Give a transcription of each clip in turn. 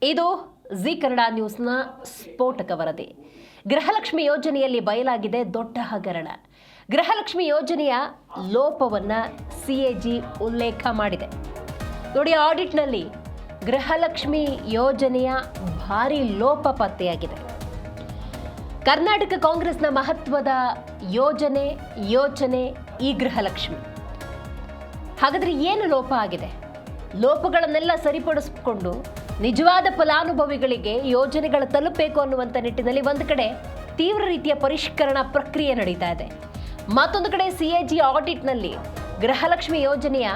ಇದು ಜಿ ಕನ್ನಡ ನ್ಯೂಸ್ನ ಸ್ಫೋಟಕ ವರದಿ. ಗೃಹಲಕ್ಷ್ಮಿ ಯೋಜನೆಯಲ್ಲಿ ಬಯಲಾಗಿದೆ ದೊಡ್ಡ ಹಗರಣ. ಗೃಹಲಕ್ಷ್ಮಿ ಯೋಜನೆಯ ಲೋಪವನ್ನು ಸಿಎಜಿ ಉಲ್ಲೇಖ ಮಾಡಿದೆ. ನೋಡಿ, ಆಡಿಟ್ನಲ್ಲಿ ಗೃಹಲಕ್ಷ್ಮಿ ಯೋಜನೆಯ ಭಾರಿ ಲೋಪ ಪತ್ತೆಯಾಗಿದೆ. ಕರ್ನಾಟಕ ಕಾಂಗ್ರೆಸ್ನ ಮಹತ್ವದ ಯೋಚನೆ ಈ ಗೃಹಲಕ್ಷ್ಮಿ. ಹಾಗಾದ್ರೆ ಏನು ಲೋಪ ಆಗಿದೆ? ಲೋಪಗಳನ್ನೆಲ್ಲ ಸರಿಪಡಿಸಿಕೊಂಡು ನಿಜವಾದ ಫಲಾನುಭವಿಗಳಿಗೆ ಯೋಜನೆಗಳು ತಲುಪಬೇಕು ಅನ್ನುವಂಥ ನಿಟ್ಟಿನಲ್ಲಿ ಒಂದು ಕಡೆ ತೀವ್ರ ರೀತಿಯ ಪರಿಷ್ಕರಣಾ ಪ್ರಕ್ರಿಯೆ ನಡೀತಾ ಇದೆ. ಮತ್ತೊಂದು ಕಡೆ ಸಿಎಜಿ ಆಡಿಟ್ನಲ್ಲಿ ಗೃಹಲಕ್ಷ್ಮಿ ಯೋಜನೆಯ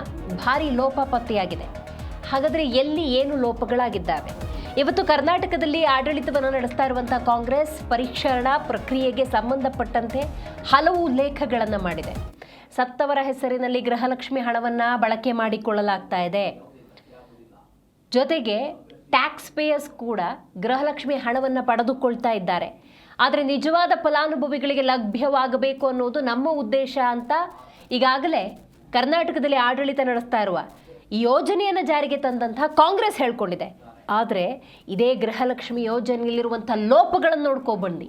ಭಾರಿ ಲೋಪ ಪತ್ತೆಯಾಗಿದೆ. ಹಾಗಾದರೆ ಎಲ್ಲಿ ಏನು ಲೋಪಗಳಾಗಿದ್ದಾವೆ? ಇವತ್ತು ಕರ್ನಾಟಕದಲ್ಲಿ ಆಡಳಿತವನ್ನು ನಡೆಸ್ತಾ ಇರುವಂತಹ ಕಾಂಗ್ರೆಸ್ ಪರಿಷ್ಕರಣಾ ಪ್ರಕ್ರಿಯೆಗೆ ಸಂಬಂಧಪಟ್ಟಂತೆ ಹಲವು ಉಲ್ಲೇಖಗಳನ್ನು ಮಾಡಿದೆ. ಸತ್ತವರ ಹೆಸರಿನಲ್ಲಿ ಗೃಹಲಕ್ಷ್ಮಿ ಹಣವನ್ನು ಬಳಕೆ ಮಾಡಿಕೊಳ್ಳಲಾಗ್ತಾ ಇದೆ. ಜೊತೆಗೆ ಟ್ಯಾಕ್ಸ್ ಪೇಯರ್ಸ್ ಕೂಡ ಗೃಹಲಕ್ಷ್ಮಿ ಹಣವನ್ನು ಪಡೆದುಕೊಳ್ತಾ ಇದ್ದಾರೆ. ಆದರೆ ನಿಜವಾದ ಫಲಾನುಭವಿಗಳಿಗೆ ಲಭ್ಯವಾಗಬೇಕು ಅನ್ನೋದು ನಮ್ಮ ಉದ್ದೇಶ ಅಂತ ಈಗಾಗಲೇ ಕರ್ನಾಟಕದಲ್ಲಿ ಆಡಳಿತ ನಡೆಸ್ತಾ ಇರುವ ಈ ಯೋಜನೆಯನ್ನು ಜಾರಿಗೆ ತಂದಂತಹ ಕಾಂಗ್ರೆಸ್ ಹೇಳ್ಕೊಂಡಿದೆ. ಆದರೆ ಇದೇ ಗೃಹಲಕ್ಷ್ಮಿ ಯೋಜನೆಯಲ್ಲಿರುವಂಥ ಲೋಪಗಳನ್ನು ನೋಡ್ಕೊಬಂದು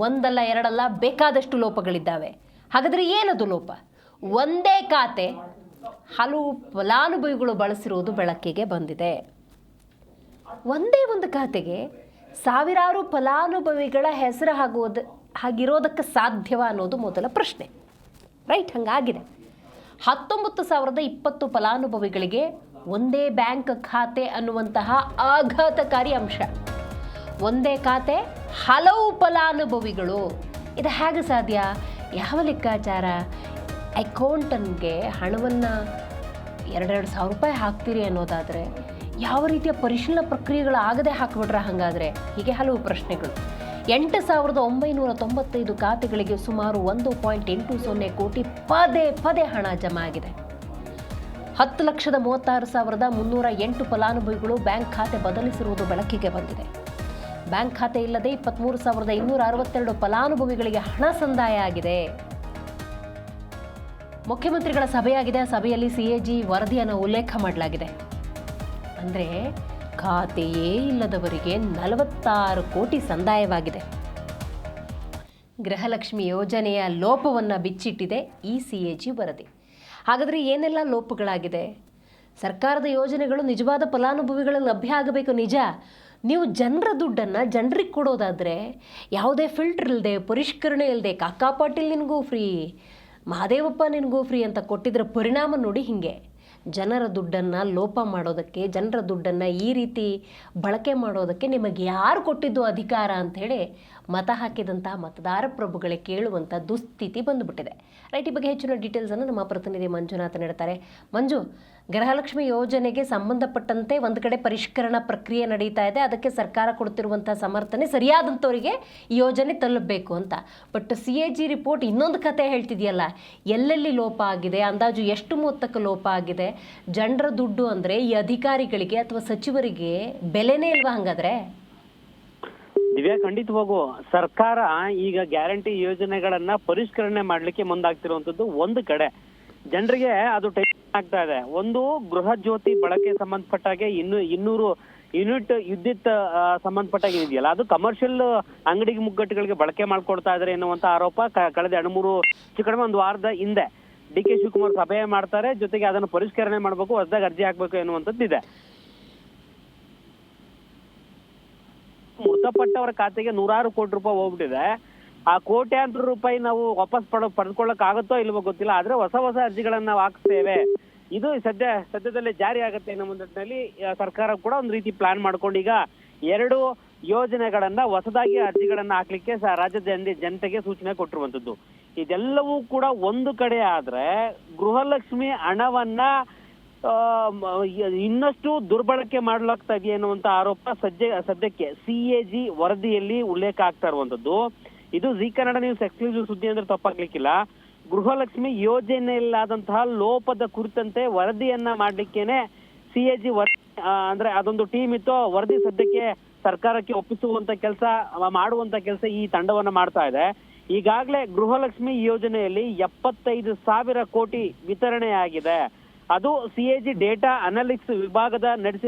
ಒಂದಲ್ಲ ಎರಡಲ್ಲ ಬೇಕಾದಷ್ಟು ಲೋಪಗಳಿದ್ದಾವೆ. ಹಾಗಾದರೆ ಏನದು ಲೋಪ? ಒಂದೇ ಖಾತೆ ಹಲವು ಫಲಾನುಭವಿಗಳು ಬಳಸಿರುವುದು ಬೆಳಕಿಗೆ ಬಂದಿದೆ. ಒಂದೇ ಒಂದು ಖಾತೆಗೆ ಸಾವಿರಾರು ಫಲಾನುಭವಿಗಳ ಹೆಸರು ಹಾಗಿರೋದಕ್ಕೆ ಸಾಧ್ಯವ ಅನ್ನೋದು ಮೊದಲ ಪ್ರಶ್ನೆ. ರೈಟ್, ಹಂಗಾಗಿದೆ. 19,020 ಫಲಾನುಭವಿಗಳಿಗೆ ಒಂದೇ ಬ್ಯಾಂಕ್ ಖಾತೆ ಅನ್ನುವಂತಹ ಆಘಾತಕಾರಿ ಅಂಶ. ಒಂದೇ ಖಾತೆ ಹಲವು ಫಲಾನುಭವಿಗಳು, ಇದು ಹೇಗೆ ಸಾಧ್ಯ? ಯಾವ ಲೆಕ್ಕಾಚಾರ? ಅಕೌಂಟನ್ಗೆ ಹಣವನ್ನು 2,000 ರೂಪಾಯಿ ಹಾಕ್ತೀರಿ ಅನ್ನೋದಾದರೆ ಯಾವ ರೀತಿಯ ಪರಿಶೀಲನಾ ಪ್ರಕ್ರಿಯೆಗಳು ಆಗದೆ ಹಾಕಿಬಿಟ್ರೆ ಹಾಗಾದರೆ? ಹೀಗೆ ಹಲವು ಪ್ರಶ್ನೆಗಳು. 8,995 ಖಾತೆಗಳಿಗೆ ಸುಮಾರು 1.80 ಕೋಟಿ ಪದೇ ಹಣ ಜಮಾ ಆಗಿದೆ. 10,36,308 ಫಲಾನುಭವಿಗಳು ಬ್ಯಾಂಕ್ ಖಾತೆ ಬದಲಿಸಿರುವುದು ಬೆಳಕಿಗೆ ಬಂದಿದೆ. ಬ್ಯಾಂಕ್ ಖಾತೆ ಇಲ್ಲದೆ 23,262 ಫಲಾನುಭವಿಗಳಿಗೆ ಹಣ ಸಂದಾಯ ಆಗಿದೆ. ಮುಖ್ಯಮಂತ್ರಿಗಳ ಸಭೆಯಾಗಿದೆ. ಆ ಸಭೆಯಲ್ಲಿ ಸಿಎಜಿ ವರದಿಯನ್ನು ಉಲ್ಲೇಖ ಮಾಡಲಾಗಿದೆ. ಅಂದರೆ ಖಾತೆಯೇ ಇಲ್ಲದವರಿಗೆ 46 ಕೋಟಿ ಸಂದಾಯವಾಗಿದೆ. ಗೃಹಲಕ್ಷ್ಮಿ ಯೋಜನೆಯ ಲೋಪವನ್ನು ಬಿಚ್ಚಿಟ್ಟಿದೆ ಈ ಸಿಎಜಿ ವರದಿ. ಹಾಗಾದರೆ ಏನೆಲ್ಲ ಲೋಪಗಳಾಗಿದೆ? ಸರ್ಕಾರದ ಯೋಜನೆಗಳು ನಿಜವಾದ ಫಲಾನುಭವಿಗಳಿಗೆ ಲಭ್ಯ ಆಗಬೇಕು, ನಿಜ. ನೀವು ಜನರ ದುಡ್ಡನ್ನು ಜನರಿಗೆ ಕೊಡೋದಾದರೆ ಯಾವುದೇ ಫಿಲ್ಟರ್ ಇಲ್ಲದೆ, ಪರಿಷ್ಕರಣೆ ಇಲ್ಲದೆ, ಕಾಕಾ ಪಾಟೀಲ್ ನಿನಗೂ ಫ್ರೀ, ಮಹಾದೇವಪ್ಪ ನಿನಗೂ ಫ್ರೀ ಅಂತ ಕೊಟ್ಟಿದ್ದರ ಪರಿಣಾಮ ನೋಡಿ ಹಿಂಗೆ. ಜನರ ದುಡ್ಡನ್ನು ಲೋಪ ಮಾಡೋದಕ್ಕೆ, ಜನರ ದುಡ್ಡನ್ನು ಈ ರೀತಿ ಬಳಕೆ ಮಾಡೋದಕ್ಕೆ ನಿಮಗೆ ಯಾರು ಕೊಟ್ಟಿದ್ದು ಅಧಿಕಾರ ಅಂಥೇಳಿ ಮತ ಹಾಕಿದಂತಹ ಮತದಾರ ಪ್ರಭುಗಳೇ ಕೇಳುವಂಥ ದುಸ್ಥಿತಿ ಬಂದುಬಿಟ್ಟಿದೆ. ರೈಟ್, ಈ ಬಗ್ಗೆ ಹೆಚ್ಚಿನ ಡೀಟೇಲ್ಸನ್ನು ನಮ್ಮ ಪ್ರತಿನಿಧಿ ಮಂಜುನಾಥ್ ನೀಡ್ತಾರೆ. ಮಂಜು, ಗೃಹಲಕ್ಷ್ಮಿ ಯೋಜನೆಗೆ ಸಂಬಂಧಪಟ್ಟಂತೆ ಒಂದು ಕಡೆ ಪರಿಷ್ಕರಣಾ ಪ್ರಕ್ರಿಯೆ ನಡೀತಾ ಇದೆ. ಅದಕ್ಕೆ ಸರ್ಕಾರ ಕೊಡ್ತಿರುವಂಥ ಸಮರ್ಥನೆ ಸರಿಯಾದಂಥವರಿಗೆ ಈ ಯೋಜನೆ ತಲುಪಬೇಕು ಅಂತ. ಬಟ್ ಸಿಎಜಿ ರಿಪೋರ್ಟ್ ಇನ್ನೊಂದು ಕತೆ ಹೇಳ್ತಿದೆಯಲ್ಲ, ಎಲ್ಲೆಲ್ಲಿ ಲೋಪ ಆಗಿದೆ, ಅಂದಾಜು ಎಷ್ಟು ಮೊತ್ತಕ್ಕೆ ಲೋಪ ಆಗಿದೆ? ಜನರ ದುಡ್ಡು ಅಂದರೆ ಈ ಅಧಿಕಾರಿಗಳಿಗೆ ಅಥವಾ ಸಚಿವರಿಗೆ ಬೆಲೆನೇ ಇಲ್ವಾ ಹಂಗಾದ್ರೆ? ದಿವ್ಯಾ, ಖಂಡಿತವಾಗೂ ಸರ್ಕಾರ ಈಗ ಗ್ಯಾರಂಟಿ ಯೋಜನೆಗಳನ್ನ ಪರಿಷ್ಕರಣೆ ಮಾಡ್ಲಿಕ್ಕೆ ಮುಂದಾಗ್ತಿರುವಂತದ್ದು ಒಂದು ಕಡೆ. ಜನರಿಗೆ ಅದು ಟೆನ್ಷನ್ ಆಗ್ತಾ ಇದೆ. ಒಂದು, ಗೃಹ ಜ್ಯೋತಿ ಬಳಕೆ ಸಂಬಂಧಪಟ್ಟಾಗೆ 200 ಯೂನಿಟ್ ವಿದ್ಯುತ್ ಸಂಬಂಧಪಟ್ಟಾಗ ಇದೆಯಲ್ಲ, ಅದು ಕಮರ್ಷಿಯಲ್ ಅಂಗಡಿ ಮುಗ್ಗಟ್ಟುಗಳಿಗೆ ಬಳಕೆ ಮಾಡ್ಕೊಡ್ತಾ ಇದಾರೆ ಎನ್ನುವಂತ ಆರೋಪ ಕಳೆದ 2-3 ಕಡಿಮೆ ಒಂದು ವಾರದ ಹಿಂದೆ ಡಿ.ಕೆ. ಶಿವಕುಮಾರ್ ಸಭೆ ಮಾಡ್ತಾರೆ. ಜೊತೆಗೆ ಅದನ್ನು ಪರಿಷ್ಕರಣೆ ಮಾಡಬೇಕು, ಹೊಸದಾಗಿ ಅರ್ಜಿ ಹಾಕ್ಬೇಕು ಎನ್ನುವಂಥದ್ದು ಇದೆ. ಮೃತಪಟ್ಟವರ ಖಾತೆಗೆ 106 ಕೋಟಿ ರೂಪಾಯಿ ಹೋಗ್ಬಿಟ್ಟಿದೆ. ಆ ಕೋಟ್ಯಾಂತರ ರೂಪಾಯಿ ನಾವು ವಾಪಸ್ ಪಡೆದುಕೊಳ್ಳಕ್ ಆಗುತ್ತೋ ಇಲ್ವೋ ಗೊತ್ತಿಲ್ಲ. ಆದ್ರೆ ಹೊಸ ಅರ್ಜಿಗಳನ್ನ ನಾವು ಹಾಕ್ಸ್ತೇವೆ, ಇದು ಸದ್ಯದಲ್ಲೇ ಜಾರಿ ಆಗುತ್ತೆ ಅನ್ನೋ ನಿಟ್ಟಿನಲ್ಲಿ ಸರ್ಕಾರ ಕೂಡ ಒಂದು ರೀತಿ ಪ್ಲಾನ್ ಮಾಡ್ಕೊಂಡು ಈಗ 2 ಯೋಜನೆಗಳನ್ನ ಹೊಸದಾಗಿ ಅರ್ಜಿಗಳನ್ನ ಹಾಕ್ಲಿಕ್ಕೆ ರಾಜ್ಯದ ಜನತೆಗೆ ಸೂಚನೆ ಕೊಟ್ಟಿರುವಂತದ್ದು. ಇದೆಲ್ಲವೂ ಕೂಡ ಒಂದು ಕಡೆ ಆದ್ರೆ ಗೃಹಲಕ್ಷ್ಮಿ ಹಣವನ್ನ ಇನ್ನಷ್ಟು ದುರ್ಬಳಕೆ ಮಾಡಲಾಗ್ತಾ ಇದೆ ಅನ್ನುವಂತ ಆರೋಪ ಸದ್ಯಕ್ಕೆ ಸಿಎಜಿ ವರದಿಯಲ್ಲಿ ಉಲ್ಲೇಖ ಆಗ್ತಾ ಇರುವಂತದ್ದು. ಇದು ಜಿ ಕನ್ನಡ ನ್ಯೂಸ್ ಎಕ್ಸ್ಕ್ಲೂಸಿವ್ ಸುದ್ದಿ ಅಂದ್ರೆ ತಪ್ಪಾಗ್ಲಿಕ್ಕಿಲ್ಲ. ಗೃಹಲಕ್ಷ್ಮಿ ಯೋಜನೆಯಲ್ಲಾದಂತಹ ಲೋಪದ ಕುರಿತಂತೆ ವರದಿಯನ್ನ ಮಾಡ್ಲಿಕ್ಕೇನೆ ಸಿಎಜಿ ಅಂದ್ರೆ ಅದೊಂದು ಟೀಮ್ ಇತ್ತು. ವರದಿ ಸದ್ಯಕ್ಕೆ ಸರ್ಕಾರಕ್ಕೆ ಒಪ್ಪಿಸುವಂತ ಕೆಲಸ ಮಾಡುವಂತ ಕೆಲಸ ಈ ತಂಡವನ್ನ ಮಾಡ್ತಾ ಇದೆ. ಈಗಾಗಲೇ ಗೃಹಲಕ್ಷ್ಮಿ ಯೋಜನೆಯಲ್ಲಿ 75,000 ಕೋಟಿ ವಿತರಣೆ ಆಗಿದೆ. ಅದು ಸಿಎಜಿ ಡೇಟಾ ಅನಾಲಿಟಿಕ್ಸ್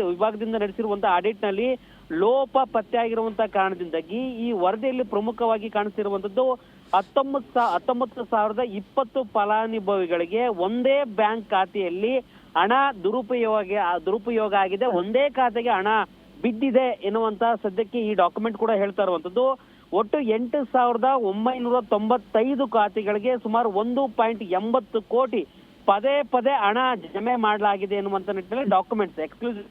ವಿಭಾಗದಿಂದ ನಡೆಸಿರುವಂತಹ ಆಡಿಟ್ ನಲ್ಲಿ ಲೋಪ ಪತ್ತೆಯಾಗಿರುವಂತ ಕಾರಣದಿಂದಾಗಿ ಈ ವರದಿಯಲ್ಲಿ ಪ್ರಮುಖವಾಗಿ ಕಾಣಿಸ್ತಿರುವಂತದ್ದು 19,020 ಫಲಾನುಭವಿಗಳಿಗೆ ಒಂದೇ ಬ್ಯಾಂಕ್ ಖಾತೆಯಲ್ಲಿ ಹಣ ದುರುಪಯೋಗ ಆಗಿದೆ, ಒಂದೇ ಖಾತೆಗೆ ಹಣ ಬಿದ್ದಿದೆ ಎನ್ನುವಂತ ಸದ್ಯಕ್ಕೆ ಈ ಡಾಕ್ಯುಮೆಂಟ್ ಕೂಡ ಹೇಳ್ತಾ ಇರುವಂತದ್ದು. ಒಟ್ಟು 8,995 ಖಾತೆಗಳಿಗೆ ಸುಮಾರು 1.80 ಕೋಟಿ ಪದೇ ಹಣ ಜಮೆ ಮಾಡಲಾಗಿದೆ ಎನ್ನುವಂತ ನಿಟ್ಟಿನಲ್ಲಿ ಡಾಕ್ಯುಮೆಂಟ್ಸ್ ಎಕ್ಸ್ಕ್ಲೂಸಿವ್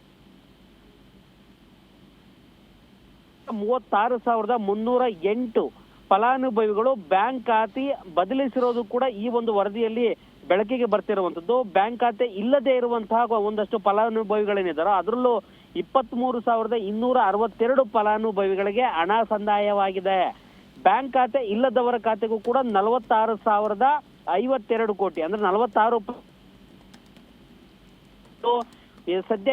36,308 ಫಲಾನುಭವಿಗಳು ಬ್ಯಾಂಕ್ ಖಾತೆ ಬದಲಿಸಿರೋದು ಕೂಡ ಈ ಒಂದು ವರದಿಯಲ್ಲಿ ಬೆಳಕಿಗೆ ಬರ್ತಿರುವಂತದ್ದು. ಬ್ಯಾಂಕ್ ಖಾತೆ ಇಲ್ಲದೆ ಇರುವಂತಹ ಒಂದಷ್ಟು ಫಲಾನುಭವಿಗಳೇನಿದಾರೋ ಅದರಲ್ಲೂ 23,262 ಫಲಾನುಭವಿಗಳಿಗೆ ಹಣ ಸಂದಾಯವಾಗಿದೆ. ಬ್ಯಾಂಕ್ ಖಾತೆ ಇಲ್ಲದವರ ಖಾತೆಗೂ ಕೂಡ 46,052 ಕೋಟಿ ಅಂದ್ರೆ 46 ಸದ್ಯ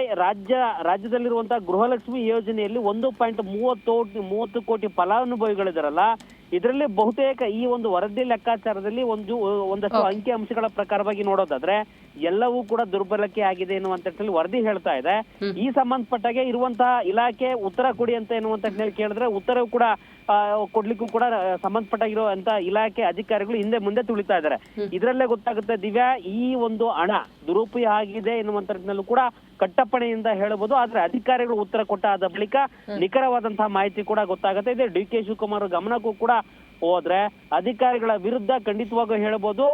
ರಾಜ್ಯದಲ್ಲಿರುವಂತಹ ಗೃಹಲಕ್ಷ್ಮಿ ಯೋಜನೆಯಲ್ಲಿ 1.30 ಕೋಟಿ ಫಲಾನುಭವಿಗಳಿದಾರಲ್ಲ, ಇದರಲ್ಲಿ ಬಹುತೇಕ ಈ ಒಂದು ವರದಿ ಲೆಕ್ಕಾಚಾರದಲ್ಲಿ ಒಂದಷ್ಟು ಅಂಕಿ ಅಂಶಗಳ ಪ್ರಕಾರವಾಗಿ ನೋಡೋದಾದ್ರೆ ಎಲ್ಲವೂ ಕೂಡ ದುರ್ಬಳಕೆ ಆಗಿದೆ ಎನ್ನುವಂತ ವರದಿ ಹೇಳ್ತಾ ಇದೆ. ಈ ಸಂಬಂಧಪಟ್ಟಾಗೆ ಇರುವಂತಹ ಇಲಾಖೆ ಉತ್ತರ ಕೊಡಿ ಅಂತ ಎನ್ನುವಂತ ಕೇಳಿದ್ರೆ ಉತ್ತರವು ಕೂಡ ಕೊಡ್ಲಿಕ್ಕೂ ಕೂಡ ಸಂಬಂಧಪಟ್ಟಾಗಿರುವಂತ ಇಲಾಖೆ ಅಧಿಕಾರಿಗಳು ಹಿಂದೆ ಮುಂದೆ ತುಳಿತಾ ಇದ್ದಾರೆ. ಇದರಲ್ಲೇ ಗೊತ್ತಾಗುತ್ತೆ ದಿವ್ಯಾ, ಈ ಒಂದು ಹಣ ದುರುಪಯೋಗ ಆಗಿದೆ ಎನ್ನುವಂತ ಕೂಡ ಕಟ್ಟಪ್ಪಣೆಯಿಂದ ಹೇಳಬಹುದು. ಆದ್ರೆ ಅಧಿಕಾರಿಗಳು ಉತ್ತರ ಕೊಟ್ಟಾದ ಬಳಿಕ ನಿಖರವಾದಂತಹ ಮಾಹಿತಿ ಕೂಡ ಗೊತ್ತಾಗುತ್ತೆ. ಇದೆ ಡಿ ಕೆ ಶಿವಕುಮಾರ್ ಗಮನಕ್ಕೂ ಕೂಡ ಹೋದ್ರೆ ಅಧಿಕಾರಿಗಳ ವಿರುದ್ಧ ಖಂಡಿತವಾಗೂ ಹೇಳಬಹುದು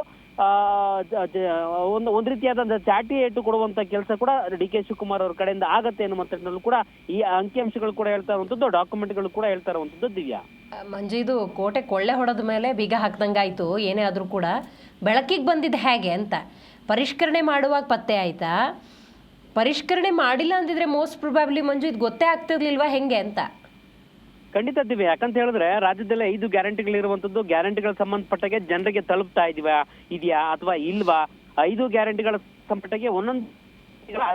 ಒಂದ್ ರೀತಿಯಾದ ಚಾಟಿ ಏಟು ಕೊಡುವಂತ ಕೆಲಸ ಕೂಡ ಡಿ ಕೆ ಶಿವಕುಮಾರ್ ಅವ್ರ ಕಡೆಯಿಂದ ಆಗತ್ತೆ ಎನ್ನುವಂತ ಕೂಡ ಈ ಅಂಕಿಅಂಶಗಳು ಕೂಡ ಹೇಳ್ತಾ ಇರುವಂತದ್ದು, ಡಾಕ್ಯುಮೆಂಟ್ಗಳು ಕೂಡ ಹೇಳ್ತಾ ಇರುವಂತದ್ದು. ದಿವ್ಯಾ, ಮಂಜು, ಇದು ಕೋಟೆ ಕೊಳ್ಳೆ ಹೊಡೆದ ಮೇಲೆ ಬೀಗ ಹಾಕ್ದಂಗಾಯ್ತು. ಏನೇ ಆದ್ರೂ ಕೂಡ ಬೆಳಕಿಗೆ ಬಂದಿದ್ದು ಹೇಗೆ ಅಂತ ಪರಿಷ್ಕರಣೆ ಮಾಡುವಾಗ ಪತ್ತೆ ಆಯ್ತಾ? ಪರಿಷ್ಕರಣೆ ಮಾಡಿಲ್ಲ ಅಂದಿದ್ರೆ ಮೋಸ್ಟ್ ಪ್ರೊಬ್ಯಾಬ್ಲಿ ಮಂಜು ಇದು ಗೊತ್ತೇ ಆಗ್ತಿರ್ಲಿಲ್ವಾ ಹೆಂಗೆ ಅಂತ? ಖಂಡಿತ ದಿವ್ಯ, ಯಾಕಂತ ಹೇಳಿದ್ರೆ ರಾಜ್ಯದಲ್ಲಿ 5 ಗ್ಯಾರಂಟಿಗಳಿರುವಂತದ್ದು. ಗ್ಯಾರಂಟಿಗಳ ಸಂಬಂಧಪಟ್ಟಾಗೆ ಜನರಿಗೆ ತಲುಪ್ತಾ ಇದೆಯಾ ಅಥವಾ ಇಲ್ವಾ? 5 ಗ್ಯಾರಂಟಿಗಳ ಸಂಬಂಧಪಟ್ಟಾಗೆ ಒಂದೊಂದು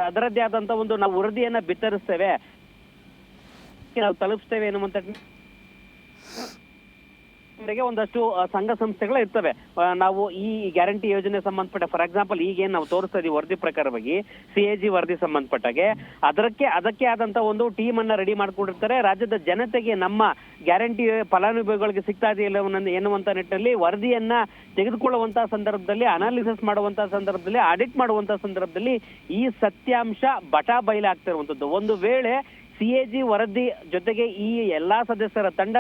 ಅದರದ್ದೇ ಆದಂತ ಒಂದು ನಾವು ವರದಿಯನ್ನ ಬಿತ್ತರಿಸ್ತೇವೆ, ನಾವು ತಲುಪಿಸ್ತೇವೆ ಎನ್ನುವಂತ ಒಂದಷ್ಟು ಸಂಘ ಸಂಸ್ಥೆಗಳು ಇರ್ತವೆ. ನಾವು ಈ ಗ್ಯಾರಂಟಿ ಯೋಜನೆ ಸಂಬಂಧಪಟ್ಟ ಫಾರ್ ಎಕ್ಸಾಂಪಲ್ ಈಗೇನ್ ನಾವು ತೋರಿಸ್ತಾ ಇದೀವಿ ವರದಿ ಪ್ರಕಾರವಾಗಿ CAG ವರದಿ ಸಂಬಂಧಪಟ್ಟಾಗೆ ಅದಕ್ಕೆ ಆದಂತ ಒಂದು ಟೀಮ್ ಅನ್ನ ರೆಡಿ ಮಾಡ್ಕೊಂಡಿರ್ತಾರೆ. ರಾಜ್ಯದ ಜನತೆಗೆ ನಮ್ಮ ಗ್ಯಾರಂಟಿ ಫಲಾನುಭವಿಗಳಿಗೆ ಸಿಗ್ತಾ ಇದೆಯಲ್ಲ ಎನ್ನುವಂತ ನಿಟ್ಟಿನಲ್ಲಿ ವರದಿಯನ್ನ ತೆಗೆದುಕೊಳ್ಳುವಂತಹ ಸಂದರ್ಭದಲ್ಲಿ, ಅನಾಲಿಸಿಸ್ ಮಾಡುವಂತಹ ಸಂದರ್ಭದಲ್ಲಿ, ಆಡಿಟ್ ಮಾಡುವಂತಹ ಸಂದರ್ಭದಲ್ಲಿ ಈ ಸತ್ಯಾಂಶ ಬಟಾ ಬಯಲಾಗ್ತಿರುವಂತದ್ದು. ಒಂದು ವೇಳೆ CAG ವರದಿ ಜೊತೆಗೆ ಈ ಎಲ್ಲಾ ಸದಸ್ಯರ ತಂಡ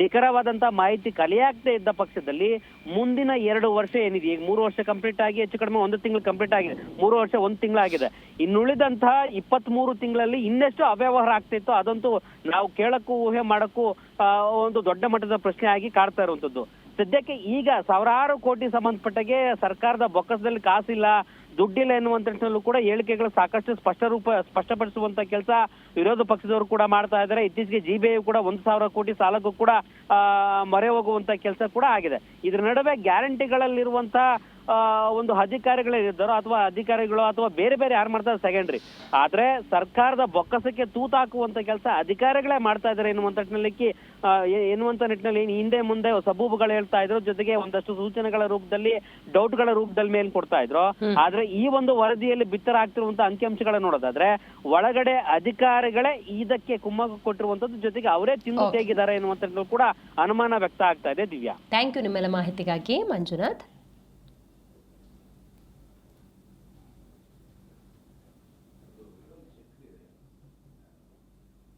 ನಿಖರವಾದಂತ ಮಾಹಿತಿ ಕಲೆಯಾಗದೆ ಇದ್ದ ಪಕ್ಷದಲ್ಲಿ ಮುಂದಿನ 2 ವರ್ಷ ಏನಿದೆ, ಈಗ 3 ವರ್ಷ ಕಂಪ್ಲೀಟ್ ಆಗಿ ಹೆಚ್ಚು ಕಡಿಮೆ 1 ತಿಂಗಳು ಕಂಪ್ಲೀಟ್ ಆಗಿದೆ, 3 ವರ್ಷ 1 ತಿಂಗಳಾಗಿದೆ. ಇನ್ನುಳಿದಂತಹ 23 ತಿಂಗಳಲ್ಲಿ ಇನ್ನೆಷ್ಟು ಅವ್ಯವಹಾರ ಆಗ್ತಿತ್ತು ಅದಂತೂ ನಾವು ಕೇಳಕ್ಕೂ ಊಹೆ ಮಾಡಕ್ಕೂ ಒಂದು ದೊಡ್ಡ ಮಟ್ಟದ ಪ್ರಶ್ನೆ ಆಗಿ ಕಾಡ್ತಾ ಇರುವಂತದ್ದು. ಸದ್ಯಕ್ಕೆ ಈಗ ಸಾವಿರಾರು ಕೋಟಿ ಸಂಬಂಧಪಟ್ಟಾಗೆ ಸರ್ಕಾರದ ಬೊಕ್ಕಸದಲ್ಲಿ ಕಾಸಿಲ್ಲ, ದುಡ್ಡಿಲ್ಲ ಎನ್ನುವಂತ ಕೂಡ ಹೇಳಿಕೆಗಳು ಸಾಕಷ್ಟು ಸ್ಪಷ್ಟಪಡಿಸುವಂತ ಕೆಲಸ ವಿರೋಧ ಪಕ್ಷದವರು ಕೂಡ ಮಾಡ್ತಾ ಇದ್ದಾರೆ. ಇತ್ತೀಚೆಗೆ GBI ಕೂಡ 1,000 ಕೋಟಿ ಸಾಲಕ್ಕೂ ಕೂಡ ಮೊರೆ ಹೋಗುವಂತ ಕೆಲಸ ಕೂಡ ಆಗಿದೆ. ಇದ್ರ ನಡುವೆ ಗ್ಯಾರಂಟಿಗಳಲ್ಲಿರುವಂತ ಒಂದು ಅಧಿಕಾರಿಗಳಿದ್ದಾರೋ ಅಥವಾ ಬೇರೆ ಯಾರು ಮಾಡ್ತಾರೆ ಸೆಕೆಂಡ್ರಿ, ಆದ್ರೆ ಸರ್ಕಾರದ ಬೊಕ್ಕಸಕ್ಕೆ ತೂತಾಕುವಂತ ಕೆಲಸ ಅಧಿಕಾರಿಗಳೇ ಮಾಡ್ತಾ ಇದ್ದಾರೆ ಎನ್ನುವಂತ ನಿಟ್ಟಿನಲ್ಲಿ ಹಿಂದೆ ಮುಂದೆ ಸಬೂಬುಗಳು ಹೇಳ್ತಾ ಇದ್ರು, ಜೊತೆಗೆ ಒಂದಷ್ಟು ಸೂಚನೆಗಳ ರೂಪದಲ್ಲಿ ಡೌಟ್ಗಳ ರೂಪದಲ್ಲಿ ಮೇಲ್ ಕೊಡ್ತಾ ಇದ್ರು. ಆದ್ರೆ ಈ ಒಂದು ವರದಿಯಲ್ಲಿ ಬಿತ್ತರಾಗ್ತಿರುವಂತ ಅಂಕಿಅಂಶಗಳನ್ನ ನೋಡೋದಾದ್ರೆ ಒಳಗಡೆ ಅಧಿಕಾರಿಗಳೇ ಇದಕ್ಕೆ ಕುಮ್ಮಕ್ಕು ಕೊಟ್ಟಿರುವಂತದ್ದು, ಜೊತೆಗೆ ಅವರೇ ತಿಂದು ತೆಗಿದ್ದಾರೆ ಎನ್ನುವಂತ ಕೂಡ ಅನುಮಾನ ವ್ಯಕ್ತ ಆಗ್ತಾ ಇದೆ. ದಿವ್ಯಾ, ಥ್ಯಾಂಕ್ ಯು ನಿಮ್ಮೆಲ್ಲ ಮಾಹಿತಿಗಾಗಿ ಮಂಜುನಾಥ್.